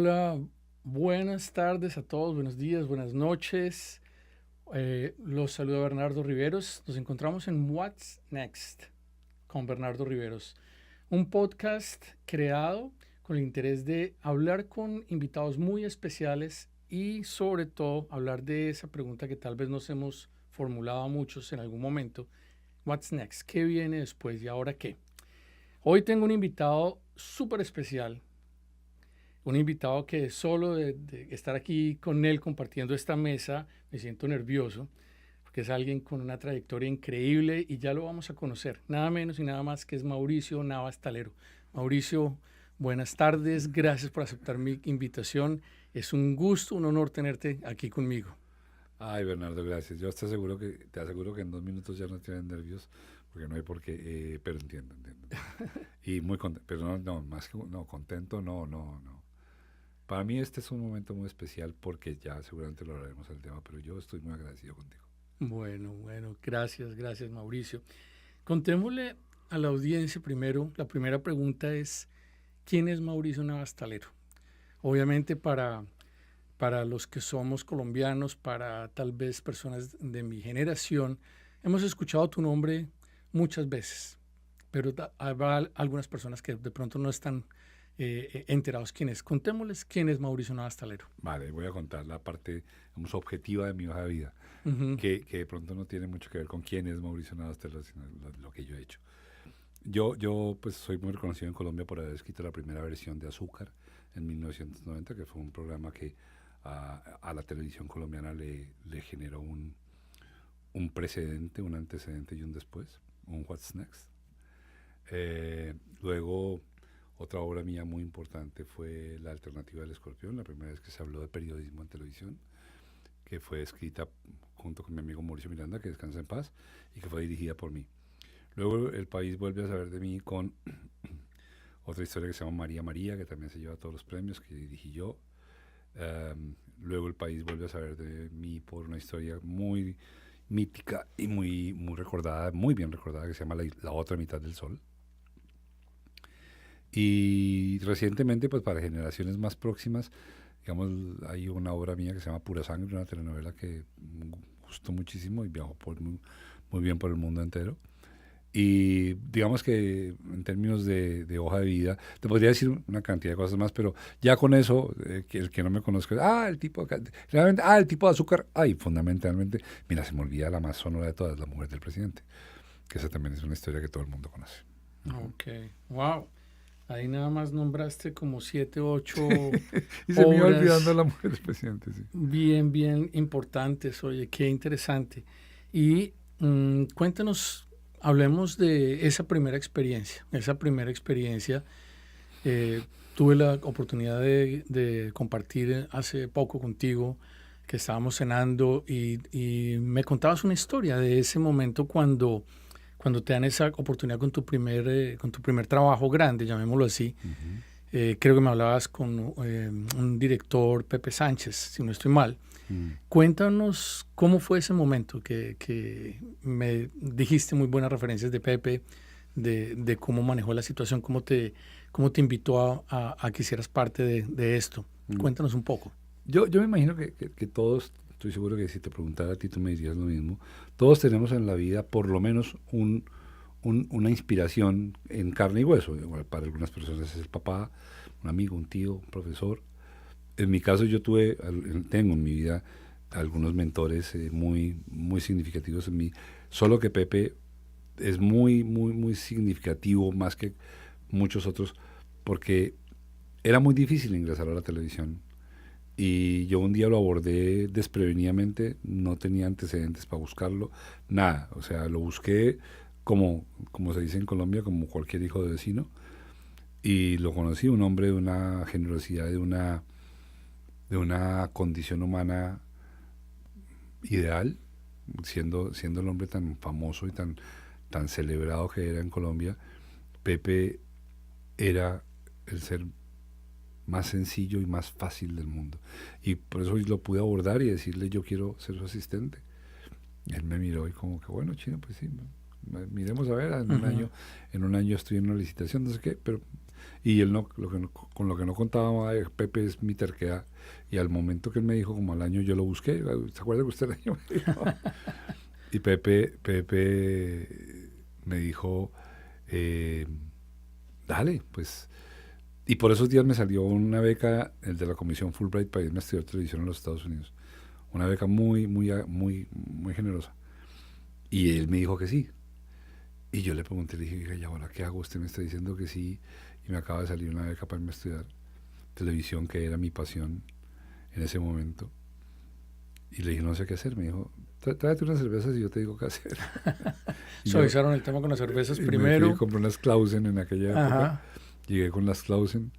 Hola, buenas tardes a todos, buenos días, buenas noches. Los saluda Bernardo Riveros. Nos encontramos en What's Next con Bernardo Riveros, un podcast creado con el interés de hablar con invitados muy especiales y sobre todo hablar de esa pregunta que tal vez nos hemos formulado a muchos en algún momento. What's next? ¿Qué viene después y ahora qué? Hoy tengo un invitado súper especial, un invitado que solo de estar aquí con él compartiendo esta mesa me siento nervioso, porque es alguien con una trayectoria increíble y ya lo vamos a conocer, nada menos y nada más que es Mauricio Navas Talero. Mauricio, buenas tardes, gracias por aceptar mi invitación, es un gusto, un honor tenerte aquí conmigo. Ay, Bernardo, gracias. Yo te aseguro que en 2 minutos ya no tienes nervios, porque no hay por qué, pero entiendo. Y muy contento, pero más que no, contento, no. Para mí este es un momento muy especial porque ya seguramente lo hablaremos el tema, pero yo estoy muy agradecido contigo. Bueno, gracias Mauricio. Contémosle a la audiencia primero, la primera pregunta es, ¿quién es Mauricio Navas Talero? Obviamente para los que somos colombianos, para tal vez personas de mi generación, hemos escuchado tu nombre muchas veces, pero habrá algunas personas que de pronto no están enterados quién es. Contémosles quién es Mauricio Navas Talero. Vale, voy a contar la parte, digamos, objetiva de mi hoja de vida, Ujú. que de pronto no tiene mucho que ver con quién es Mauricio Navastelo, sino lo que yo he hecho. Yo pues soy muy reconocido en Colombia por haber escrito la primera versión de Azúcar en 1990, que fue un programa que a la televisión colombiana le generó un precedente, un antecedente y un después, un What's Next. Luego, otra obra mía muy importante fue La Alternativa del Escorpión, la primera vez que se habló de periodismo en televisión, que fue escrita junto con mi amigo Mauricio Miranda, que descansa en paz, y que fue dirigida por mí. Luego el país vuelve a saber de mí con otra historia que se llama María María, que también se lleva todos los premios, que dirigí yo. Luego el país vuelve a saber de mí por una historia muy mítica y muy recordada, muy bien recordada, que se llama La otra mitad del sol. Y recientemente, pues para generaciones más próximas, digamos, hay una obra mía que se llama Pura Sangre, una telenovela que me gustó muchísimo y viajó muy bien por el mundo entero. Y digamos que en términos de hoja de vida, te podría decir una cantidad de cosas más, pero ya con eso, que el que no me conozca, el tipo realmente, el tipo de azúcar, fundamentalmente, mira, se me olvida la más sonora de todas, la mujer del presidente, que esa también es una historia que todo el mundo conoce. Uh-huh. Ok, wow. Ahí nada más nombraste como 7, 8 Y se me iba olvidando obras la mujer del presidente, sí. bien importantes. Oye, qué interesante. Y cuéntanos, hablemos de esa primera experiencia. Esa primera experiencia, tuve la oportunidad de compartir hace poco contigo, que estábamos cenando y me contabas una historia de ese momento cuando te dan esa oportunidad con tu primer trabajo grande, llamémoslo así. Uh-huh. Creo que me hablabas con un director, Pepe Sánchez, si no estoy mal. Mm. Cuéntanos cómo fue ese momento que me dijiste muy buenas referencias de Pepe, de cómo manejó la situación, cómo te invitó a que hicieras parte de esto. Mm. Cuéntanos un poco. Yo me imagino que todos, estoy seguro que si te preguntara a ti, tú me dirías lo mismo. Todos tenemos en la vida por lo menos una inspiración en carne y hueso. Igual para algunas personas es el papá, un amigo, un tío, un profesor. En mi caso yo tengo en mi vida algunos mentores muy significativos en mí. Solo que Pepe es muy significativo más que muchos otros porque era muy difícil ingresar a la televisión. Y yo un día lo abordé desprevenidamente, no tenía antecedentes para buscarlo, nada. O sea, lo busqué como se dice en Colombia, como cualquier hijo de vecino. Y lo conocí, un hombre de una generosidad, de una condición humana ideal, siendo el hombre tan famoso y tan celebrado que era en Colombia. Pepe era el ser más sencillo y más fácil del mundo. Y por eso lo pude abordar y decirle, yo quiero ser su asistente. Y él me miró y como que, bueno, Chino, pues sí, miremos a ver, Uh-huh. en un año estoy en una licitación, no sé qué, pero Y él no, con lo que no contaba Pepe es mi terquedad. Y al momento que él me dijo, como al año, yo lo busqué. ¿Se acuerda que usted el año me dijo? Y Pepe me dijo, dale, pues. Y por esos días me salió una beca, el de la Comisión Fulbright, para irme a estudiar televisión en los Estados Unidos. Una beca muy, muy, muy, muy generosa. Y él me dijo que sí. Y yo le pregunté, le dije, ¿y ahora qué hago? Usted me está diciendo que sí, y me acaba de salir una beca para irme a estudiar televisión, que era mi pasión en ese momento. Y le dije, no sé qué hacer. Me dijo, tráete unas cervezas y yo te digo qué hacer. Suavizaron el tema con las cervezas y primero. Me fui, compré unas Clausen en aquella época. Ajá. Llegué con las Clausen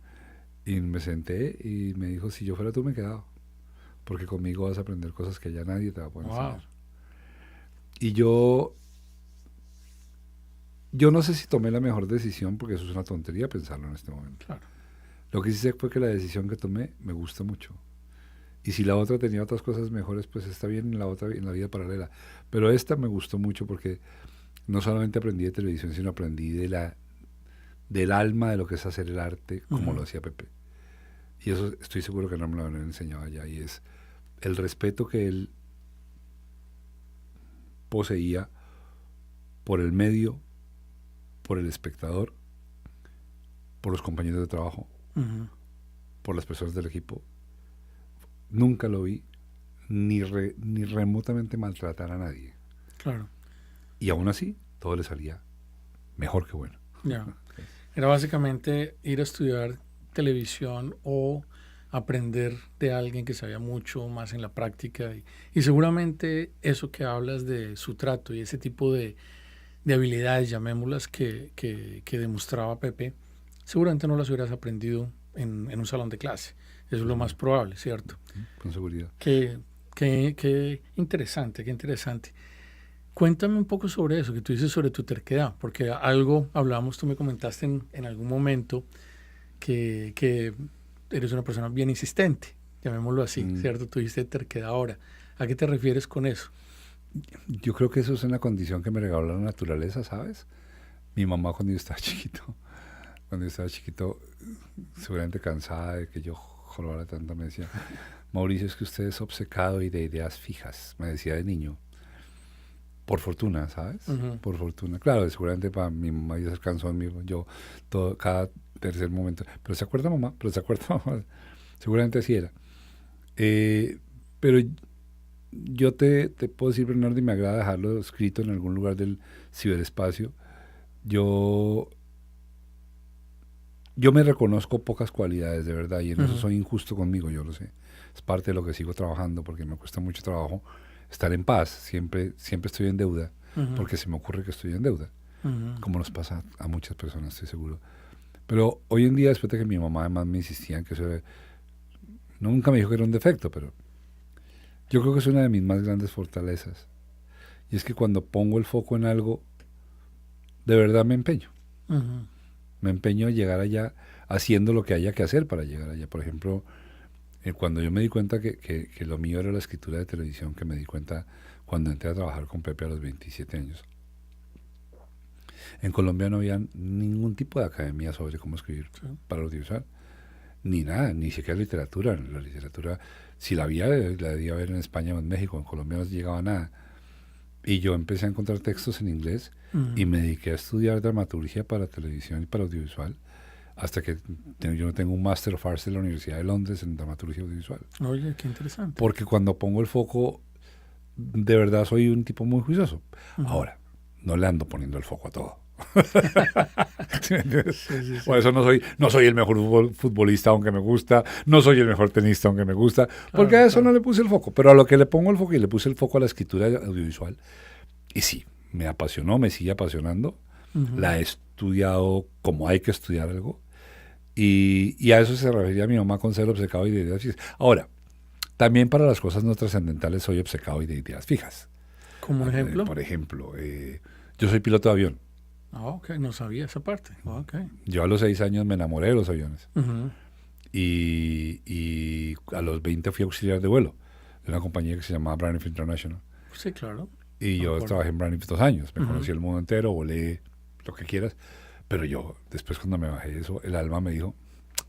y me senté y me dijo, si yo fuera tú me quedaba, porque conmigo vas a aprender cosas que ya nadie te va a poder enseñar. Y yo no sé si tomé la mejor decisión, porque eso es una tontería pensarlo en este momento. Claro. Lo que sí sé fue que la decisión que tomé me gusta mucho. Y si la otra tenía otras cosas mejores, pues está bien en la otra, en la vida paralela. Pero esta me gustó mucho porque no solamente aprendí de televisión, sino aprendí del alma de lo que es hacer el arte, como lo hacía Pepe. Y eso estoy seguro que no me lo han enseñado allá. Y es el respeto que él poseía por el medio, por el espectador, por los compañeros de trabajo, por las personas del equipo. Nunca lo vi ni remotamente maltratar a nadie. Claro. Y aún así, todo le salía mejor que bueno. Ya. Era básicamente ir a estudiar televisión o aprender de alguien que sabía mucho más en la práctica. Y seguramente eso que hablas de su trato y ese tipo de habilidades, llamémoslas, que demostraba Pepe, seguramente no las hubieras aprendido en un salón de clase. Eso es lo más probable, ¿cierto? Con seguridad. Qué interesante, qué interesante. Cuéntame un poco sobre eso, que tú dices sobre tu terquedad, porque algo hablamos, tú me comentaste en algún momento que eres una persona bien insistente, llamémoslo así, ¿cierto? Tú dijiste terquedad ahora. ¿A qué te refieres con eso? Yo creo que eso es una condición que me regaló la naturaleza, ¿sabes? Mi mamá cuando yo estaba chiquito, seguramente cansada de que yo jorobara tanto, me decía, Mauricio, es que usted es obcecado y de ideas fijas, me decía de niño. Por fortuna, ¿sabes? Por fortuna. Claro, seguramente para mi mamá ya se cansó de mí, yo cada tercer momento, pero ¿se acuerda mamá? Seguramente así era. Pero yo te puedo decir, Bernardo, y me agrada dejarlo escrito en algún lugar del ciberespacio. Yo me reconozco pocas cualidades, de verdad, y en eso soy injusto conmigo, yo lo sé. Es parte de lo que sigo trabajando, porque me cuesta mucho trabajo estar en paz. Siempre estoy en deuda, porque se me ocurre que estoy en deuda, como nos pasa a muchas personas, estoy seguro. Pero hoy en día, después de que mi mamá además me insistía en que eso era, nunca me dijo que era un defecto, pero yo creo que es una de mis más grandes fortalezas. Y es que cuando pongo el foco en algo, de verdad me empeño. Me empeño a llegar allá haciendo lo que haya que hacer para llegar allá. Por ejemplo, cuando yo me di cuenta que lo mío era la escritura de televisión, que me di cuenta cuando entré a trabajar con Pepe a los 27 años. En Colombia no había ningún tipo de academia sobre cómo escribir para el audiovisual. Ni nada, ni siquiera literatura. La literatura, si la había, la debía haber en España o en México. En Colombia no llegaba nada. Y yo empecé a encontrar textos en inglés y me dediqué a estudiar dramaturgia para televisión y para audiovisual, hasta que yo no tengo un Master of Arts de la Universidad de Londres en dramaturgia audiovisual. Oye, qué interesante. Porque cuando pongo el foco, de verdad soy un tipo muy juicioso. Ahora, no le ando poniendo el foco a todo. ¿Sí? Por eso no soy el mejor futbolista, aunque me gusta, no soy el mejor tenista, aunque me gusta, porque a eso no le puse el foco. Pero a lo que le pongo el foco, y le puse el foco a la escritura audiovisual, y sí, me apasionó, me sigue apasionando. La he estudiado como hay que estudiar algo, y a eso se refería mi mamá con ser obcecado y de ideas fijas. Ahora, también para las cosas no trascendentales soy obcecado y de ideas fijas. ¿Como un ejemplo? Por ejemplo, yo soy piloto de avión. Ah, ok, no sabía esa parte. Okay. Yo a los 6 años me enamoré de los aviones. Y a los 20 fui auxiliar de vuelo de una compañía que se llamaba Braniff International. Sí, claro. Y yo trabajé en Braniff 2 años. Me conocí el mundo entero, volé lo que quieras. Pero yo, después cuando me bajé de eso, el alma me dijo,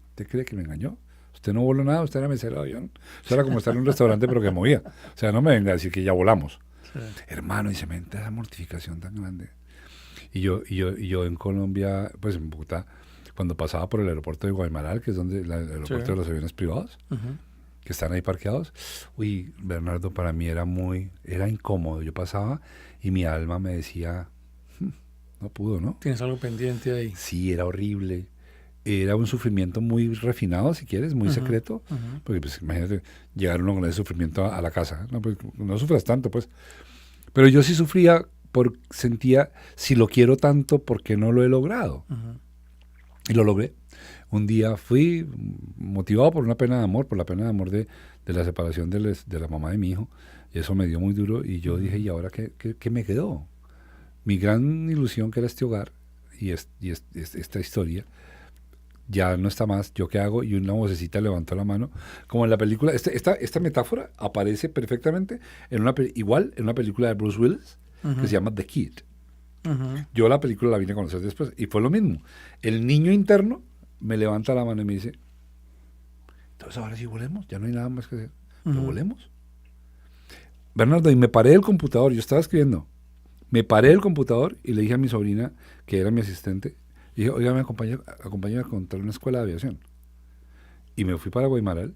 ¿usted cree que me engañó? Usted no voló nada, usted era mesero de avión. Eso era como estar en un restaurante pero que movía. O sea, no me venga a decir que ya volamos. Sí. Hermano, y se me entra esa mortificación tan grande. Y yo en Colombia, pues en Bogotá, cuando pasaba por el aeropuerto de Guaymaral, que es donde el aeropuerto Sí. de los aviones privados, Ujú. que están ahí parqueados, uy, Bernardo, para mí era incómodo. Yo pasaba y mi alma me decía, no pudo, ¿no? Tienes algo pendiente ahí. Sí, era horrible. Era un sufrimiento muy refinado, si quieres, muy Ujú, secreto. ujú. Porque, pues, imagínate, llegar uno con ese sufrimiento a la casa. No, pues, no sufras tanto, pues. Pero yo sí sufría, sentía, si lo quiero tanto, ¿por qué no lo he logrado? Ujú. Y lo logré. Un día fui motivado por una pena de amor, por la pena de amor de la separación de la mamá de mi hijo. Y eso me dio muy duro. Y yo dije, ¿y ahora qué me quedó? Mi gran ilusión, que era este hogar y esta historia, ya no está más. ¿Yo qué hago? Y una vocecita levantó la mano. Como en la película, esta metáfora aparece perfectamente igual en una película de Bruce Willis que se llama The Kid. Ujú. Yo la película la vine a conocer después y fue lo mismo. El niño interno me levanta la mano y me dice, entonces ahora sí volemos, ya no hay nada más que hacer. Pero Ujú. volemos. Bernardo, y me paré del computador, yo estaba escribiendo, me paré del computador y le dije a mi sobrina, que era mi asistente, y dije, oiga, acompaña a contar una escuela de aviación. Y me fui para Guaymaral.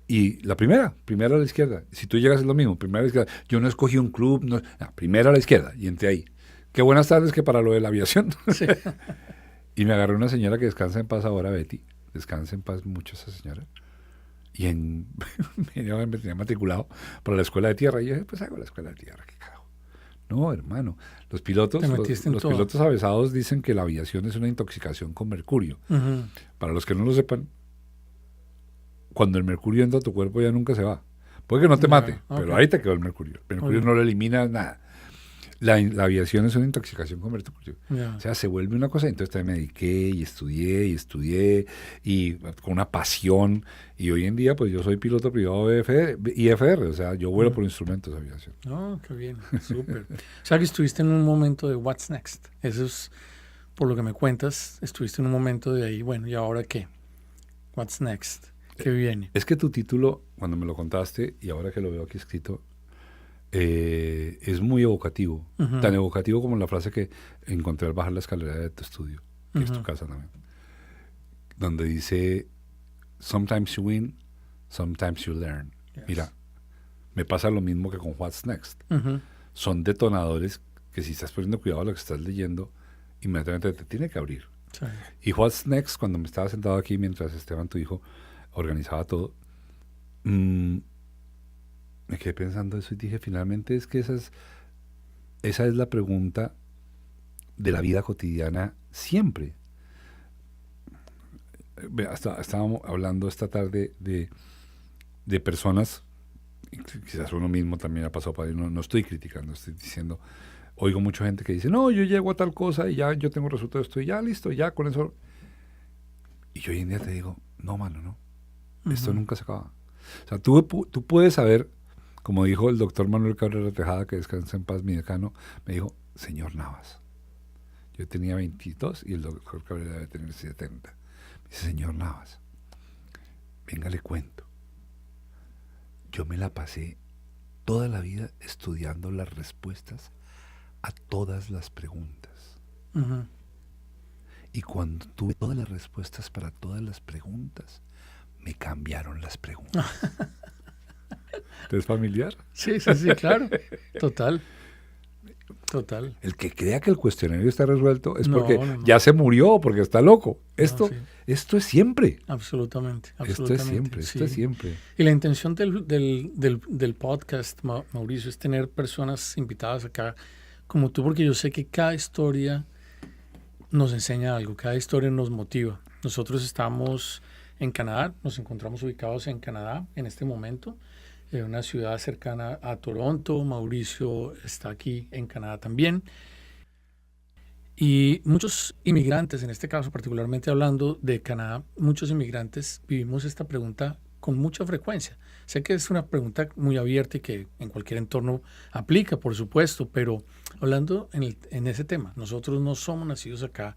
Y la primera a la izquierda. Si tú llegas es lo mismo, primera a la izquierda. Yo no escogí un club, no, primera a la izquierda y entré ahí. Qué buenas tardes que para lo de la aviación. Sí. Y me agarró una señora que descansa en paz ahora, Betty. Descansa en paz mucho esa señora. Y me tenía matriculado para la escuela de tierra. Y yo dije, pues hago la escuela de tierra, qué carajo. No, hermano. Los pilotos, Te metiste en los todo. pilotos avesados dicen que la aviación es una intoxicación con mercurio. Ujú. Para los que no lo sepan, cuando el mercurio entra a tu cuerpo ya nunca se va. Puede que no te Ya, mate, ok. pero ahí te quedó el mercurio. El mercurio Ok. no lo elimina nada. La aviación es una intoxicación con mercurio. Ya. O sea, se vuelve una cosa. Entonces también me dediqué y estudié y con una pasión. Y hoy en día, pues yo soy piloto privado de IFR. O sea, yo vuelo por instrumentos de aviación. Oh, qué bien, súper. O sea que estuviste en un momento de What's Next. Eso es, por lo que me cuentas, estuviste en un momento de ahí, bueno, ¿y ahora qué? What's Next? ¿Qué viene? Es que tu título, cuando me lo contaste y ahora que lo veo aquí escrito, es muy evocativo. Ujú. Tan evocativo como la frase que encontré al bajar la escalera de tu estudio, que es tu Ujú. casa también, donde dice, sometimes you win, sometimes you learn. Yes. Mira, me pasa lo mismo que con What's Next. Ujú. Son detonadores que si estás poniendo cuidado a lo que estás leyendo, inmediatamente te tiene que abrir. Sí. Y What's Next, cuando me estaba sentado aquí mientras Esteban, tu hijo, organizaba todo, me quedé pensando eso y dije, finalmente es que esa es la pregunta de la vida cotidiana siempre. Estábamos hablando esta tarde de personas, quizás uno mismo también ha pasado por ahí, no estoy criticando, estoy diciendo, oigo mucha gente que dice, no, yo llego a tal cosa y ya yo tengo resultado de esto y ya listo, ya con eso. Y yo hoy en día te digo, no, mano, no, esto Ujú. nunca se acaba. O sea, tú puedes saber, como dijo el doctor Manuel Cabrera Tejada, que descansa en paz, mi decano, me dijo, señor Navas. Yo tenía 22 y el doctor Cabrera debe tener 70. Me dice, señor Navas, venga, le cuento. Yo me la pasé toda la vida estudiando las respuestas a todas las preguntas. Ujú. Y cuando tuve todas las respuestas para todas las preguntas, me cambiaron las preguntas. ¿Te es familiar? Sí, sí, sí, claro. Total, total. El que crea que el cuestionario está resuelto es No, porque no. ya se murió o porque está loco. No, Esto, sí. esto es siempre. Absolutamente, Esto es absolutamente. siempre, esto es Sí. siempre. Y la intención del podcast, Mauricio, es tener personas invitadas acá como tú, porque yo sé que cada historia nos enseña algo, cada historia nos motiva. Nosotros estamos en Canadá, nos encontramos ubicados en Canadá en este momento, en una ciudad cercana a Toronto. Mauricio está aquí en Canadá también. Y muchos inmigrantes, en este caso particularmente hablando de Canadá, muchos inmigrantes vivimos esta pregunta con mucha frecuencia? Sé que es una pregunta muy abierta y que en cualquier entorno aplica, por supuesto, pero hablando en ese tema, nosotros no somos nacidos acá,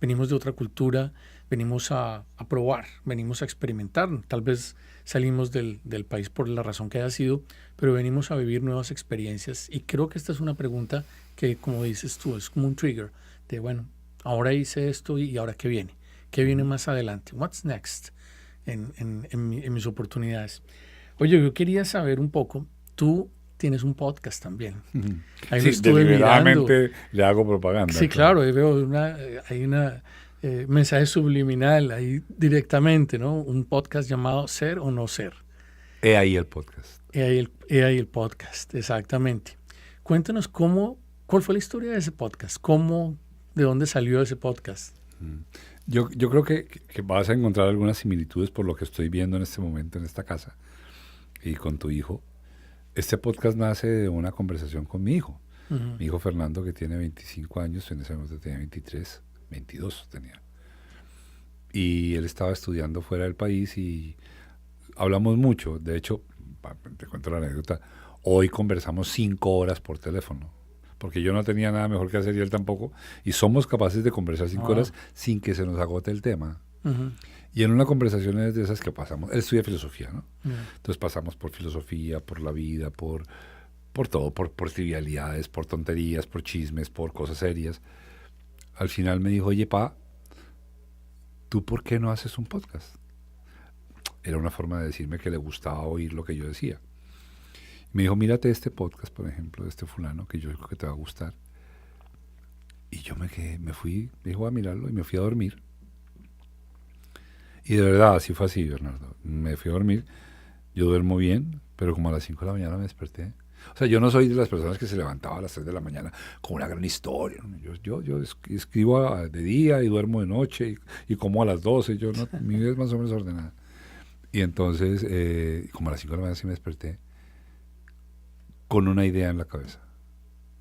venimos de otra cultura, venimos a probar, venimos a experimentar, tal vez salimos del país por la razón que haya sido, pero venimos a vivir nuevas experiencias y creo que esta es una pregunta que, como dices tú, es como un trigger de, bueno, ahora hice esto y ahora qué viene. ¿Qué viene más adelante? What's next en mis oportunidades? Oye, yo quería saber un poco, tú tienes un podcast también. Ahí lo Sí, estuve mirando. deliberadamente le hago propaganda. Sí, claro, ahí veo hay una mensaje subliminal ahí directamente, ¿no? Un podcast llamado Ser o No Ser. He ahí el podcast. He ahí el podcast, exactamente. Cuéntanos cuál fue la historia de ese podcast, de dónde salió ese podcast. Yo creo que vas a encontrar algunas similitudes por lo que estoy viendo en este momento en esta casa y con tu hijo. Este podcast nace de una conversación con mi hijo. Uh-huh. Mi hijo Fernando, que tiene 25 años, en ese momento tenía 23, 22 tenía. Y él estaba estudiando fuera del país y hablamos mucho. De hecho, te cuento la anécdota, hoy conversamos 5 horas por teléfono, porque yo no tenía nada mejor que hacer y él tampoco, y somos capaces de conversar 5 horas sin que se nos agote el tema. Uh-huh. Y en una conversación de esas que pasamos, él estudia filosofía, ¿no? Uh-huh. Entonces pasamos por filosofía, por la vida, por todo, por trivialidades, por tonterías, por chismes, por cosas serias. Al final me dijo, oye, pa, ¿tú por qué no haces un podcast? Era una forma de decirme que le gustaba oír lo que yo decía. Me dijo, mírate este podcast, por ejemplo, de este fulano, que yo creo que te va a gustar. Y yo me fui, me dijo a mirarlo y me fui a dormir. Y de verdad, así fue así, Bernardo. Me fui a dormir, yo duermo bien, pero como a las 5 de la mañana me desperté. O sea, yo no soy de las personas que se levantaba a las 3 de la mañana con una gran historia. Yo escribo de día y duermo de noche y como a las 12. Mi vida es más o menos ordenada. Y entonces, como a las 5 de la mañana sí me desperté con una idea en la cabeza.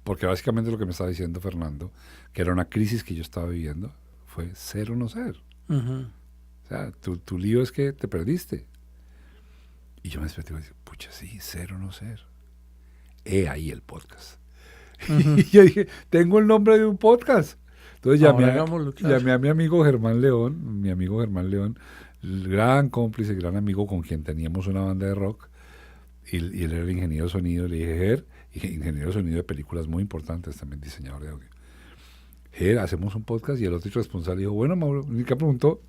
Porque básicamente lo que me estaba diciendo Fernando, que era una crisis que yo estaba viviendo, fue ser o no ser. Uh-huh. O sea, tu lío es que te perdiste. Y yo me desperté y dije, pucha, sí, ser o no ser. He ahí el podcast. Uh-huh. Y yo dije, tengo el nombre de un podcast. Entonces llamé a mi amigo Germán León, el gran cómplice, gran amigo con quien teníamos una banda de rock, y él era el ingeniero de sonido. Le dije, Ger, ingeniero de sonido de películas muy importantes, también diseñador de audio. Ger, hacemos un podcast. Y el otro responsable dijo, bueno, Mauro, ni que preguntó.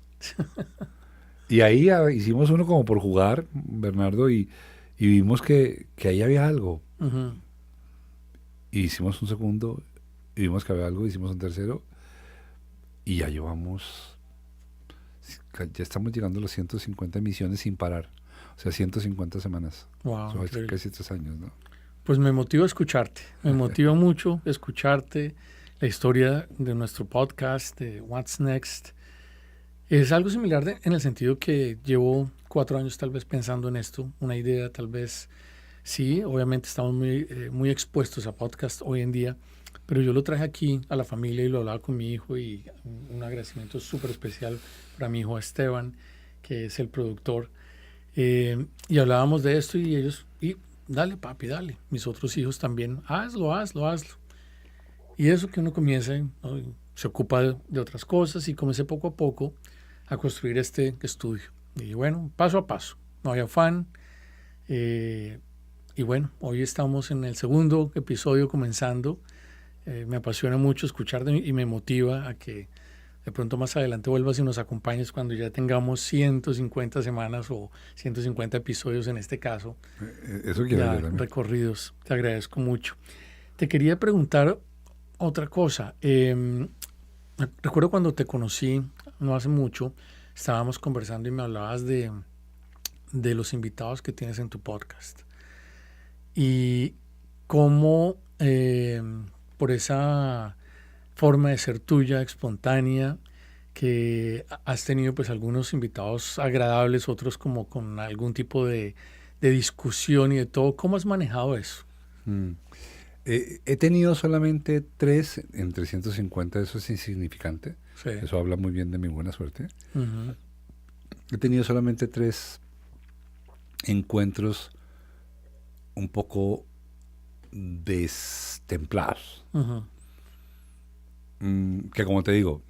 Y ahí hicimos uno como por jugar, Bernardo, y vimos que ahí había algo. Uh-huh. Y hicimos un segundo, y vimos que había algo, hicimos un tercero, y ya ya estamos llegando a los 150 emisiones sin parar. O sea, 150 semanas. Wow, Son casi 3 años, ¿no? Pues me motiva escucharte, me motiva mucho escucharte, la historia de nuestro podcast, de What's Next. Es algo similar en el sentido que llevo 4 años tal vez pensando en esto, una idea tal vez, sí, obviamente estamos muy expuestos a podcast hoy en día, pero yo lo traje aquí a la familia y lo hablaba con mi hijo y un agradecimiento súper especial para mi hijo Esteban, que es el productor. Y hablábamos de esto y ellos, dale papi, dale, mis otros hijos también, hazlo. Y eso que uno comienza, ¿no? Se ocupa de otras cosas y comencé poco a poco a construir este estudio. Y bueno, paso a paso, no hay afán. Y bueno, hoy estamos en el segundo episodio comenzando. Me apasiona mucho escucharte y me motiva a que de pronto más adelante vuelvas y nos acompañes cuando ya tengamos 150 semanas o 150 episodios en este caso. Eso quiero ya recorridos. Te agradezco mucho. Te quería preguntar otra cosa. Recuerdo cuando te conocí, no hace mucho, estábamos conversando y me hablabas de los invitados que tienes en tu podcast. Y cómo por esa forma de ser tuya, espontánea, que has tenido pues algunos invitados agradables, otros como con algún tipo de discusión y de todo. ¿Cómo has manejado eso? He tenido solamente 3 en 350, eso es insignificante. Sí. Eso habla muy bien de mi buena suerte. Uh-huh. He tenido solamente 3 encuentros un poco destemplados. Ujú. Que como te digo,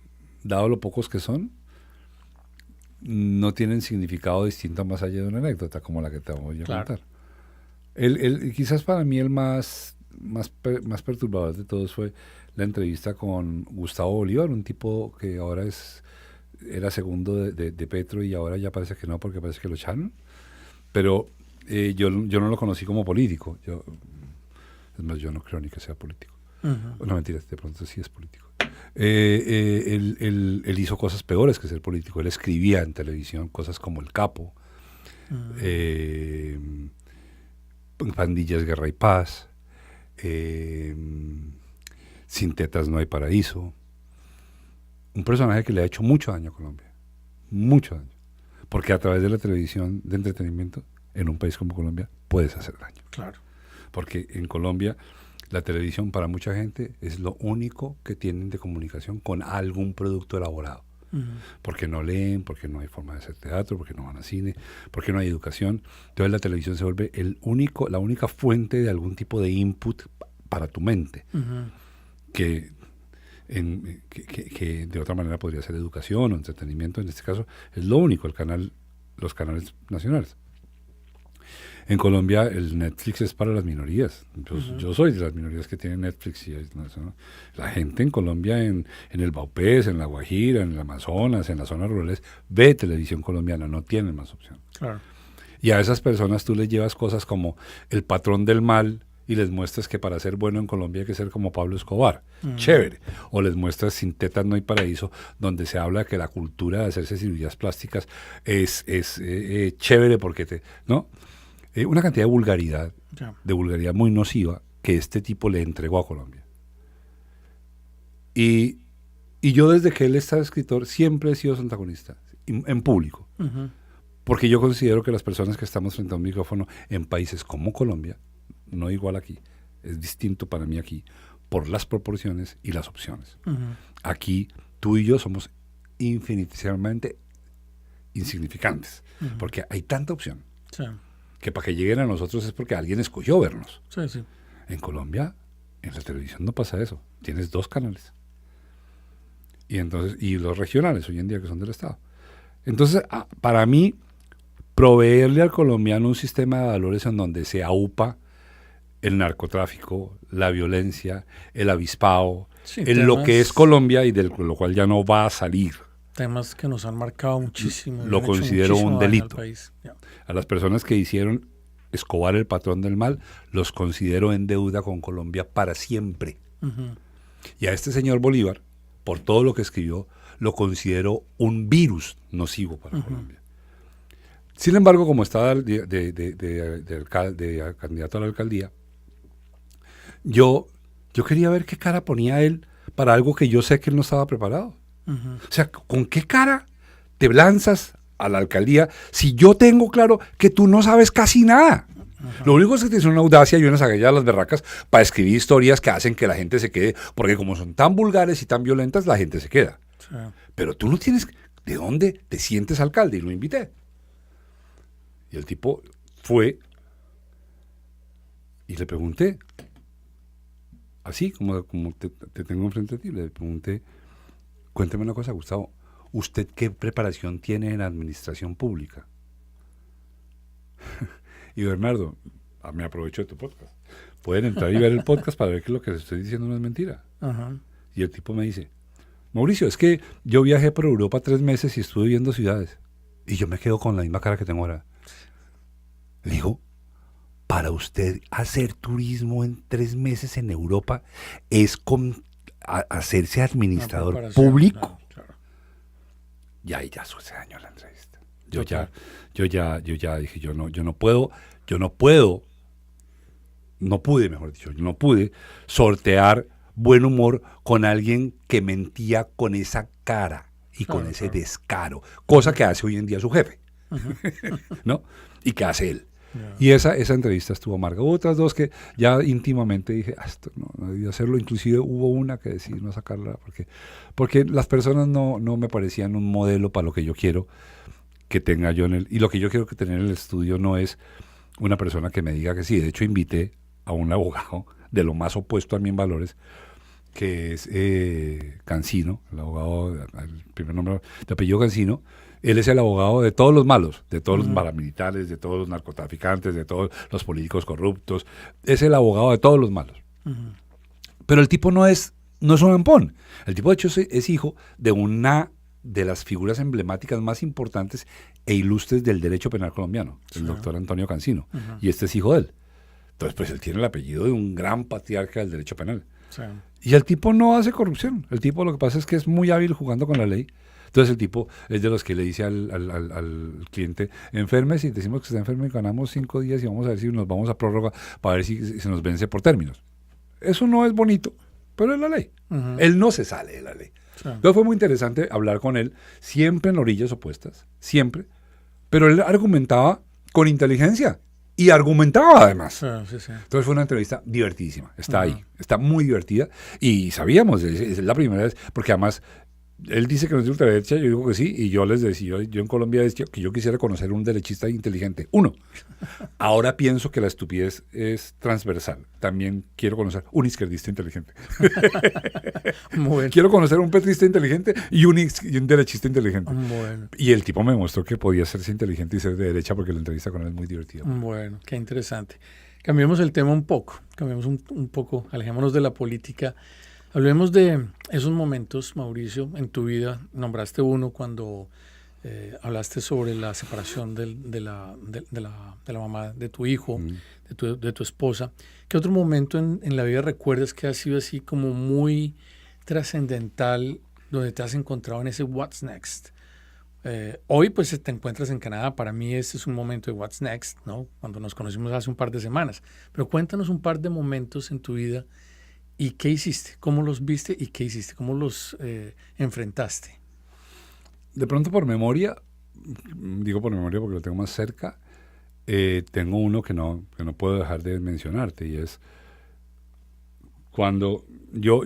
dado lo pocos que son, no tienen significado distinto más allá de una anécdota como la que te voy a Claro. contar. Quizás para mí el más perturbador de todos fue la entrevista con Gustavo Bolívar, un tipo que ahora era segundo de Petro y ahora ya parece que no, porque parece que lo echaron. Pero yo no lo conocí como político. Es más, yo no creo ni que sea político. Ujú. No, mentira, de pronto sí es político. Él hizo cosas peores que ser político. Él escribía en televisión cosas como El Capo, Ujú. Pandillas, Guerra y Paz, Sin tetas no hay paraíso. Un personaje que le ha hecho mucho daño a Colombia. Mucho daño. Porque a través de la televisión de entretenimiento, en un país como Colombia, puedes hacer daño. Claro. Porque en Colombia la televisión para mucha gente es lo único que tienen de comunicación con algún producto elaborado. Ujú. Porque no leen, porque no hay forma de hacer teatro, porque no van a cine, porque no hay educación. Entonces la televisión se vuelve la única fuente de algún tipo de input para tu mente, Ujú. que de otra manera podría ser educación o entretenimiento. En este caso es lo único, los canales nacionales. En Colombia el Netflix es para las minorías. Yo soy de las minorías que tienen Netflix. ¿No? La gente en Colombia, en el Baupés, en La Guajira, en el Amazonas, en las zonas rurales, ve televisión colombiana, no tienen más opción. Claro. Y a esas personas tú les llevas cosas como El Patrón del Mal y les muestras que para ser bueno en Colombia hay que ser como Pablo Escobar. Chévere. O les muestras Sin tetas no hay paraíso, donde se habla que la cultura de hacerse cirugías plásticas es chévere porque ¿no? Una cantidad Ya. de vulgaridad muy nociva que este tipo le entregó a Colombia. Y yo desde que él estaba escritor siempre he sido su antagonista, en público. Ujú. Porque yo considero que las personas que estamos frente a un micrófono en países como Colombia, no igual aquí, es distinto para mí aquí, por las proporciones y las opciones. Ujú. Aquí tú y yo somos infinitesimamente insignificantes, Ujú. porque hay tanta opción, Sí. que para que lleguen a nosotros es porque alguien escogió vernos. Sí, sí. En Colombia, en la televisión no pasa eso. Tienes 2 canales. Y los regionales hoy en día que son del Estado. Entonces, para mí, proveerle al colombiano un sistema de valores en donde se aupa el narcotráfico, la violencia, el avispado, Sí, en lo que es Colombia y de lo cual ya no va a salir. temas que nos han marcado muchísimo. Lo han hecho considero muchísimo un daño al delito. país. Ya. A las personas que hicieron Escobar el patrón del mal, los considero en deuda con Colombia para siempre. Ujú. Y a este señor Bolívar, por todo lo que escribió, lo considero un virus nocivo para Colombia. Sin embargo, como estaba de candidato a la alcaldía, yo quería ver qué cara ponía él para algo que yo sé que él no estaba preparado. Ujú. O sea, ¿con qué cara te lanzas a la alcaldía si yo tengo claro que tú no sabes casi nada? Lo único es que tienes una audacia y unas agallas a las berracas para escribir historias que hacen que la gente se quede, porque como son tan vulgares y tan violentas, la gente se queda. Sí. Pero tú no tienes de dónde te sientes alcalde, y lo invité. Y el tipo fue y le pregunté, así como te tengo enfrente de ti, le pregunté, cuénteme una cosa, Gustavo, ¿usted qué preparación tiene en administración pública? Y Bernardo, me aprovecho de tu podcast. Pueden entrar y ver el podcast para ver que lo que les estoy diciendo no es mentira. Ajá. Y el tipo me dice, Mauricio, es que yo viajé por Europa 3 meses y estuve viendo ciudades. Y yo me quedo con la misma cara que tengo ahora. Le digo, para usted hacer turismo en 3 meses en Europa es hacerse administrador público. Claro, claro. Y ahí ya sucede daño la entrevista. Total. Yo ya dije, yo no pude, mejor dicho, yo no pude sortear buen humor con alguien que mentía con esa cara y Claro, con ese claro. descaro, cosa que hace hoy en día su jefe, ¿no? Y que hace él. Ya. Y esa entrevista estuvo amarga. Hubo otras 2 que ya íntimamente dije, esto no debía hacerlo. Inclusive hubo una que decidí no sacarla porque las personas no me parecían un modelo para lo que yo quiero. que tenga yo en el... Y lo que yo quiero que tener en el estudio no es una persona que me diga que sí. De hecho, invité a un abogado de lo más opuesto a mí en valores, que es Cancino, el abogado, el primer nombre de apellido Cancino. Él es el abogado de todos los malos, de todos los paramilitares, de todos los narcotraficantes, de todos los políticos corruptos. Es el abogado de todos los malos. Pero el tipo no es un ampón. El tipo, de hecho, es hijo de una de las figuras emblemáticas más importantes e ilustres del derecho penal colombiano, el doctor Antonio Cancino. Y este es hijo de él. Entonces, pues él tiene el apellido de un gran patriarca del derecho penal. Sí. Y el tipo no hace corrupción. El tipo lo que pasa es que es muy hábil jugando con la ley. Entonces el tipo es de los que le dice al cliente, enferme, si decimos que está enfermo y ganamos 5 días y vamos a ver si nos vamos a prórroga para ver si se nos vence por términos. Eso no es bonito, pero es la ley. Él no se sale de la ley. Sí. Entonces fue muy interesante hablar con él, siempre en orillas opuestas, siempre, pero él argumentaba con inteligencia. Y argumentaba además. Sí. Entonces fue una entrevista divertidísima. Está ahí. Está muy divertida. Y sabíamos, es la primera vez, porque además él dice que no es de ultraderecha, yo digo que sí, y yo les decía, yo en Colombia decía que yo quisiera conocer un derechista inteligente. Uno, ahora pienso que la estupidez es transversal. También quiero conocer un izquierdista inteligente. Bueno. Quiero conocer un petrista inteligente y un derechista inteligente. Bueno. Y el tipo me mostró que podía serse inteligente y ser de derecha porque la entrevista con él es muy divertida. Bueno, qué interesante. Cambiemos el tema un poco, un poco, alejémonos de la política. Hablemos de esos momentos, Mauricio, en tu vida. Nombraste uno cuando hablaste sobre la separación de la mamá de tu hijo, de tu esposa. ¿Qué otro momento en la vida recuerdas que ha sido así como muy trascendental, donde te has encontrado en ese What's Next? Hoy pues te encuentras en Canadá. Para mí este es un momento de What's Next, ¿no? Cuando nos conocimos hace un par de semanas. Pero cuéntanos un par de momentos en tu vida. ¿Y qué hiciste? ¿Cómo los viste y qué hiciste? ¿Cómo los enfrentaste? De pronto por memoria, digo por memoria porque lo tengo más cerca, tengo uno que no puedo dejar de mencionarte, y es cuando yo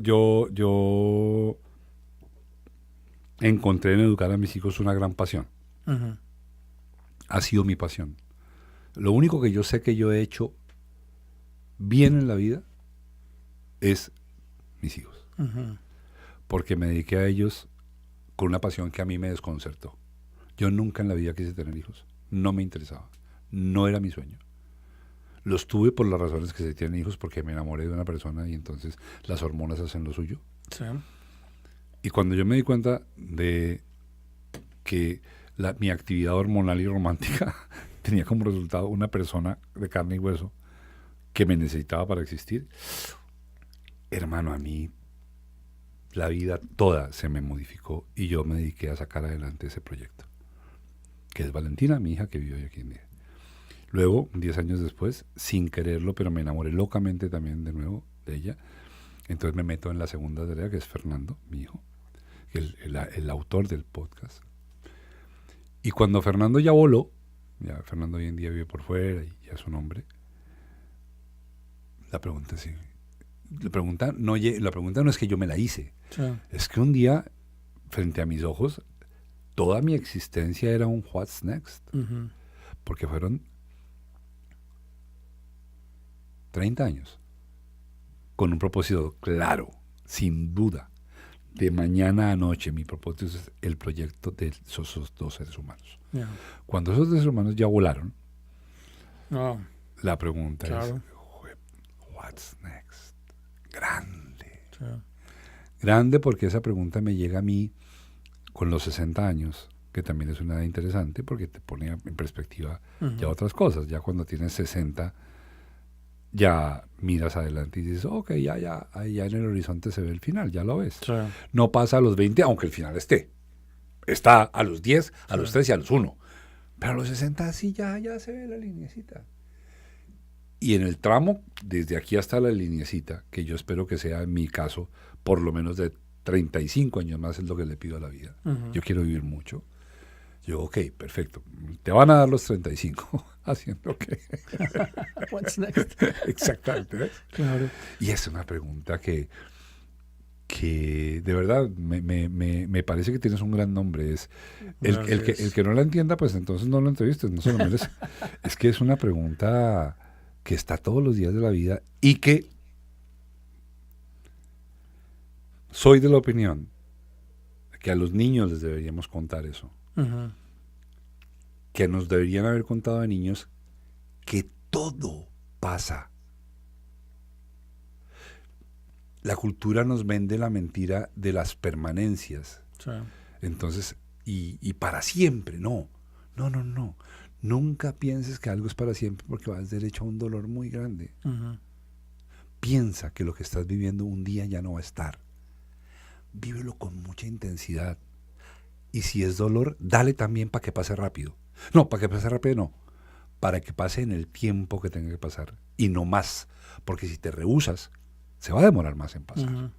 encontré en educar a mis hijos una gran pasión. Ha sido mi pasión. Lo único que yo sé que yo he hecho bien en la vida es mis hijos. Porque me dediqué a ellos con una pasión que a mí me desconcertó. Yo nunca en la vida quise tener hijos. No me interesaba. No era mi sueño. Los tuve por las razones que se tienen hijos, porque me enamoré de una persona y entonces las hormonas hacen lo suyo. Sí. Y cuando yo me di cuenta de que mi actividad hormonal y romántica tenía como resultado una persona de carne y hueso que me necesitaba para existir, hermano, a mí la vida toda se me modificó y yo me dediqué a sacar adelante ese proyecto, que es Valentina, mi hija, que vive hoy aquí en día. Luego, 10 años después, sin quererlo, pero me enamoré locamente también de nuevo de ella. Entonces me meto en la segunda tarea, que es Fernando, mi hijo, el autor del podcast. Y cuando Fernando ya voló, ya Fernando hoy en día vive por fuera y ya es un hombre, la pregunta no es que yo me la hice. Sí. Es que un día, frente a mis ojos, toda mi existencia era un What's Next. Porque fueron 30 años con un propósito claro, sin duda. De mañana a noche, mi propósito es el proyecto de esos 2 seres humanos. Yeah. Cuando esos 2 seres humanos ya volaron, la pregunta es, what's next? Grande. Yeah. Grande, porque esa pregunta me llega a mí con los 60 años, que también es una edad interesante, porque te pone en perspectiva ya otras cosas. Ya cuando tienes 60, ya miras adelante y dices, ok, ya en el horizonte se ve el final, ya lo ves. Sí. No pasa a los 20, aunque el final esté. Está a los 10, a los 13 y a los 1. Pero a los 60 sí ya se ve la lineecita. Y en el tramo, desde aquí hasta la lineecita, que yo espero que sea en mi caso, por lo menos de 35 años más, es lo que le pido a la vida. Yo quiero vivir mucho. Yo, ok, perfecto. Te van a dar los 35 haciendo qué. What's next? Exactamente. ¿Ves? Claro. Y es una pregunta que que de verdad me parece que tienes un gran nombre. Es Gracias. el que no la entienda, pues entonces no lo entrevistes, no se lo merece. Es que es una pregunta que está todos los días de la vida y que soy de la opinión que a los niños les deberíamos contar eso. Ujú. Que nos deberían haber contado de niños que todo pasa. La cultura nos vende la mentira de las permanencias. Sí. Entonces, y para siempre, no. No, no, no. Nunca pienses que algo es para siempre porque vas derecho a un dolor muy grande. Ujú. Piensa que lo que estás viviendo un día ya no va a estar. Vívelo con mucha intensidad. Y si es dolor, dale también para que pase rápido. No, para que pase rápido no. Para que pase en el tiempo que tenga que pasar. Y no más. Porque si te rehusas, se va a demorar más en pasar. Ujú.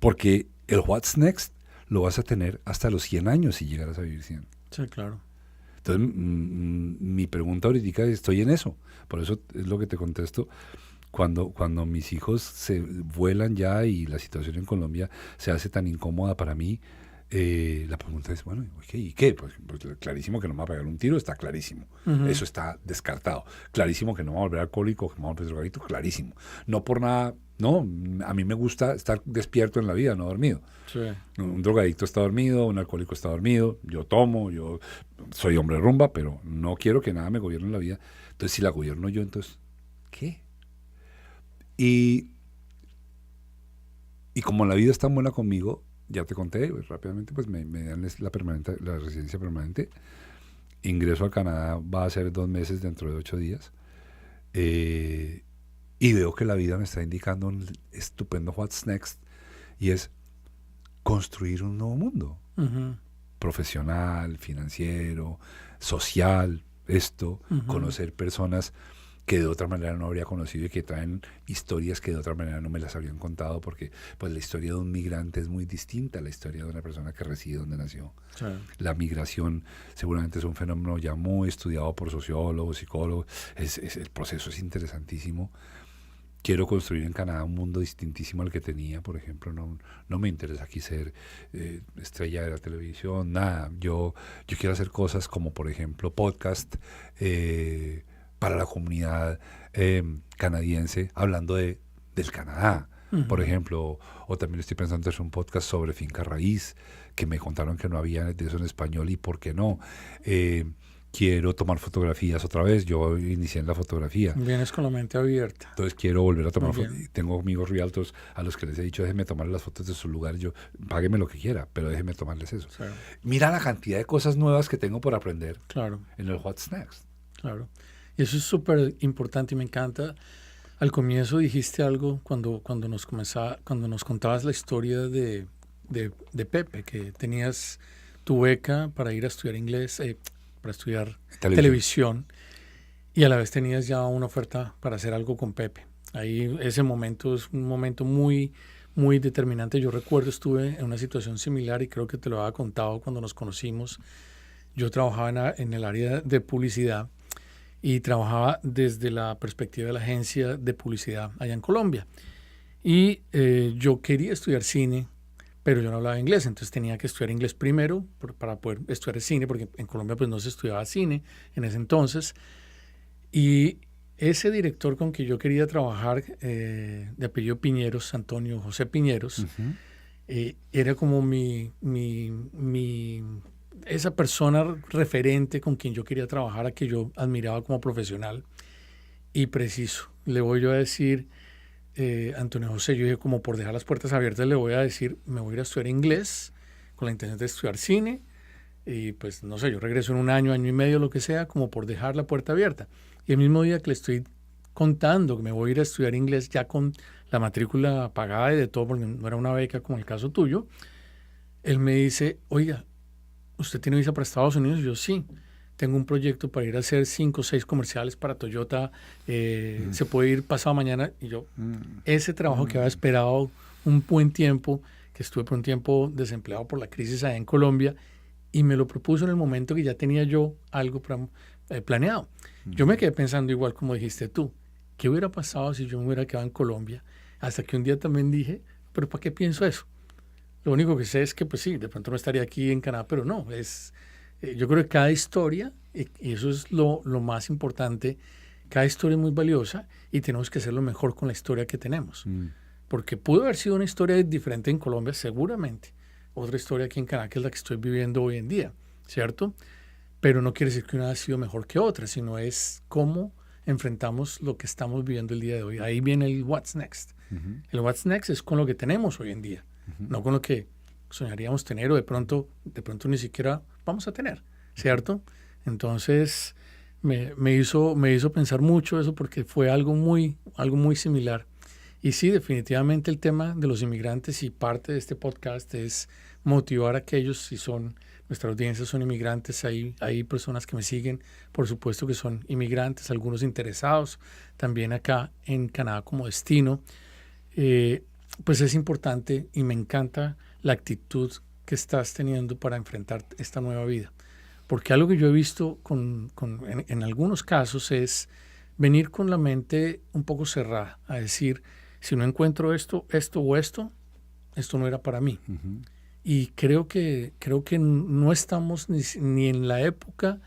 Porque el what's next lo vas a tener hasta los 100 años si llegaras a vivir 100. Sí, claro. Entonces, mi pregunta ahorita es, estoy en eso. Por eso es lo que te contesto. Cuando mis hijos se vuelan ya y la situación en Colombia se hace tan incómoda para mí, la pregunta es, bueno, ¿y qué? Pues clarísimo que no me va a pegar un tiro, está clarísimo. Ujú. Eso está descartado. Clarísimo que no me va a volver alcohólico, que me va a volver drogadicto, clarísimo. No por nada, no, a mí me gusta estar despierto en la vida, no dormido. Sí. Un drogadicto está dormido, un alcohólico está dormido, yo tomo, yo soy hombre rumba, pero no quiero que nada me gobierne la vida. Entonces, si la gobierno yo, entonces, ¿qué? Y como la vida es tan buena conmigo, ya te conté, pues, rápidamente, pues me dan la residencia permanente. Ingreso a Canadá, va a ser 2 meses dentro de 8 días. Y veo que la vida me está indicando un estupendo what's next, y es construir un nuevo mundo. Ujú. Profesional, financiero, social, Ujú. conocer personas que de otra manera no habría conocido y que traen historias que de otra manera no me las habrían contado, porque pues la historia de un migrante es muy distinta a la historia de una persona que reside donde nació. Sí. La migración seguramente es un fenómeno ya muy estudiado por sociólogos, psicólogos, el proceso es interesantísimo. Quiero construir en Canadá un mundo distintísimo al que tenía, por ejemplo, no me interesa aquí ser estrella de la televisión, nada. Yo quiero hacer cosas como, por ejemplo, podcast para la comunidad canadiense, hablando del Canadá, por Ujú. ejemplo, o también estoy pensando en hacer un podcast sobre finca raíz, que me contaron que no había de eso en español y por qué no. Quiero tomar fotografías otra vez, yo inicié en la fotografía. Vienes con la mente abierta. Entonces quiero volver a tomar Muy fotos. bien. Tengo amigos realtors a los que les he dicho, déjenme tomar las fotos de su lugar. Yo, págueme lo que quiera, pero déjenme tomarles eso. Sí, Mira la cantidad de cosas nuevas que tengo por aprender claro, en el What's Next. claro. Y eso es súper importante y me encanta. Al comienzo dijiste algo cuando nos contabas la historia de Pepe, que tenías tu beca para ir a estudiar inglés, para estudiar televisión, y a la vez tenías ya una oferta para hacer algo con Pepe. Ahí ese momento es un momento muy, muy determinante. Yo recuerdo estuve en una situación similar y creo que te lo había contado cuando nos conocimos. Yo trabajaba en el área de publicidad y trabajaba desde la perspectiva de la agencia de publicidad allá en Colombia. Y yo quería estudiar cine, pero yo no hablaba inglés, entonces tenía que estudiar inglés primero para poder estudiar cine, porque en Colombia pues no se estudiaba cine en ese entonces. Y ese director con que yo quería trabajar, de apellido Piñeros, Antonio José Piñeros, era como esa persona referente con quien yo quería trabajar, a que yo admiraba como profesional. Y preciso, le voy yo a decir, Antonio José, yo dije, como por dejar las puertas abiertas, le voy a decir, me voy a ir a estudiar inglés con la intención de estudiar cine. Y pues no sé, yo regreso en un año, año y medio, lo que sea, como por dejar la puerta abierta. Y el mismo día que le estoy contando que me voy a ir a estudiar inglés ya con la matrícula pagada y de todo, porque no era una beca como el caso tuyo, él me dice, oiga, ¿usted tiene visa para Estados Unidos? Y yo, sí, tengo un proyecto para ir a hacer 5 o 6 comerciales para Toyota, se puede ir pasado mañana. Y yo, ese trabajo que había esperado un buen tiempo, que estuve por un tiempo desempleado por la crisis allá en Colombia, y me lo propuso en el momento que ya tenía yo algo planeado. Yo me quedé pensando igual como dijiste tú, ¿qué hubiera pasado si yo me hubiera quedado en Colombia? Hasta que un día también dije, pero ¿para qué pienso eso? Lo único que sé es que, pues sí, de pronto no estaría aquí en Canadá, pero no, yo creo que cada historia, y eso es lo más importante, cada historia es muy valiosa y tenemos que hacerlo mejor con la historia que tenemos. Porque pudo haber sido una historia diferente en Colombia, seguramente. Otra historia aquí en Canadá, que es la que estoy viviendo hoy en día, ¿cierto? Pero no quiere decir que una ha sido mejor que otra, sino es cómo enfrentamos lo que estamos viviendo el día de hoy. Ahí viene el What's Next. El What's Next es con lo que tenemos hoy en día, no con lo que soñaríamos tener o de pronto ni siquiera vamos a tener, ¿cierto? Entonces me hizo pensar mucho eso porque fue algo muy similar. Y sí, definitivamente el tema de los inmigrantes y parte de este podcast es motivar a aquellos, si son, nuestra audiencia son inmigrantes, hay personas que me siguen, por supuesto que son inmigrantes, algunos interesados también acá en Canadá como destino. Pues es importante y me encanta la actitud que estás teniendo para enfrentar esta nueva vida. Porque algo que yo he visto en algunos casos es venir con la mente un poco cerrada, a decir, si no encuentro esto no era para mí. Y creo que no estamos ni en la época,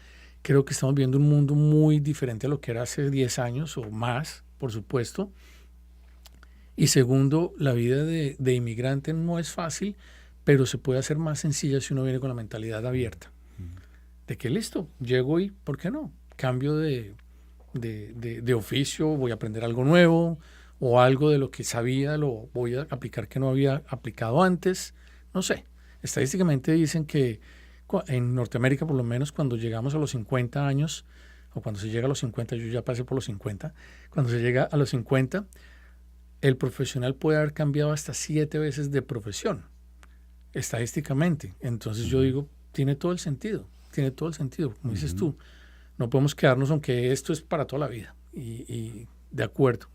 creo que estamos viendo un mundo muy diferente a lo que era hace 10 años o más, por supuesto. Y segundo, la vida de inmigrante no es fácil, pero se puede hacer más sencilla si uno viene con la mentalidad abierta. De que listo, llego y, ¿por qué no? Cambio de oficio, voy a aprender algo nuevo o algo de lo que sabía lo voy a aplicar que no había aplicado antes. No sé, estadísticamente dicen que en Norteamérica, por lo menos cuando llegamos a los 50 años, o cuando se llega a los 50, yo ya pasé por los 50, cuando se llega a los 50, el profesional puede haber cambiado hasta 7 veces de profesión, estadísticamente. Entonces yo digo, tiene todo el sentido, como dices tú. No podemos quedarnos, aunque esto es para toda la vida. Y de acuerdo.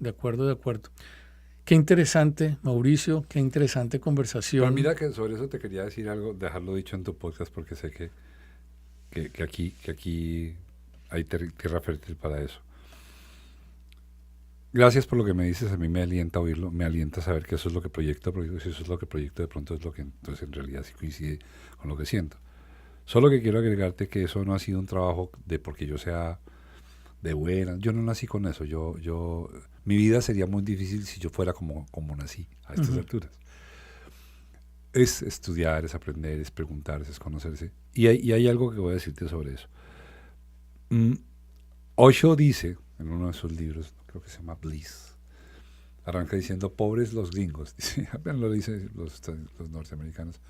Qué interesante, Mauricio, qué interesante conversación. Pero mira que sobre eso te quería decir algo, dejarlo dicho en tu podcast, porque sé que aquí hay tierra fértil para eso. Gracias por lo que me dices, a mí me alienta oírlo, me alienta saber que eso es lo que proyecto, si eso es lo que proyecto, de pronto es lo que entonces en realidad sí coincide con lo que siento. Solo que quiero agregarte que eso no ha sido un trabajo de porque yo sea de buena, yo no nací con eso, mi vida sería muy difícil si yo fuera como nací a estas alturas. Es estudiar, es aprender, es preguntarse, es conocerse. Y hay algo que voy a decirte sobre eso. Osho dice, en uno de sus libros, creo que se llama Bliss, arranca diciendo, pobres los gringos, dice, lo dicen los norteamericanos,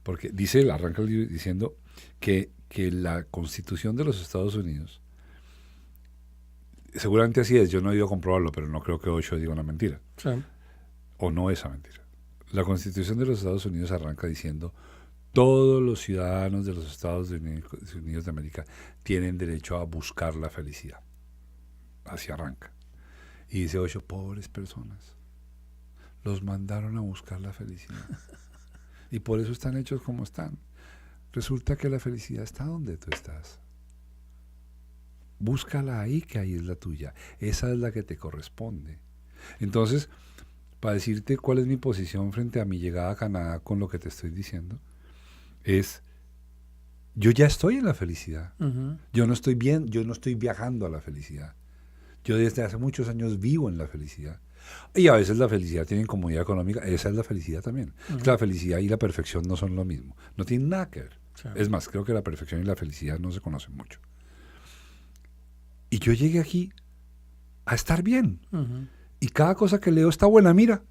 porque arranca el libro diciendo que la Constitución de los Estados Unidos, seguramente así es, yo no he ido a comprobarlo, pero no creo que Osho diga una mentira. Sí. O no esa mentira. La Constitución de los Estados Unidos arranca diciendo, todos los ciudadanos de los Estados Unidos de América tienen derecho a buscar la felicidad. Así arranca. Y dice Osho, pobres personas, los mandaron a buscar la felicidad. Y por eso están hechos como están. Resulta que la felicidad está donde tú estás. Búscala ahí, que ahí es la tuya. Esa es la que te corresponde. Entonces, para decirte cuál es mi posición frente a mi llegada a Canadá con lo que te estoy diciendo, es, yo ya estoy en la felicidad. Yo no estoy viajando a la felicidad. Yo desde hace muchos años vivo en la felicidad. Y a veces la felicidad tiene incomodidad económica, esa es la felicidad también. La felicidad y la perfección no son lo mismo, no tienen nada que ver. Sí. Es más, creo que la perfección y la felicidad no se conocen mucho. Y yo llegué aquí a estar bien. Y cada cosa que leo está buena, mira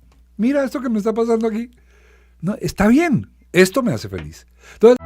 esto que me está pasando aquí. No, está bien, esto me hace feliz. Entonces,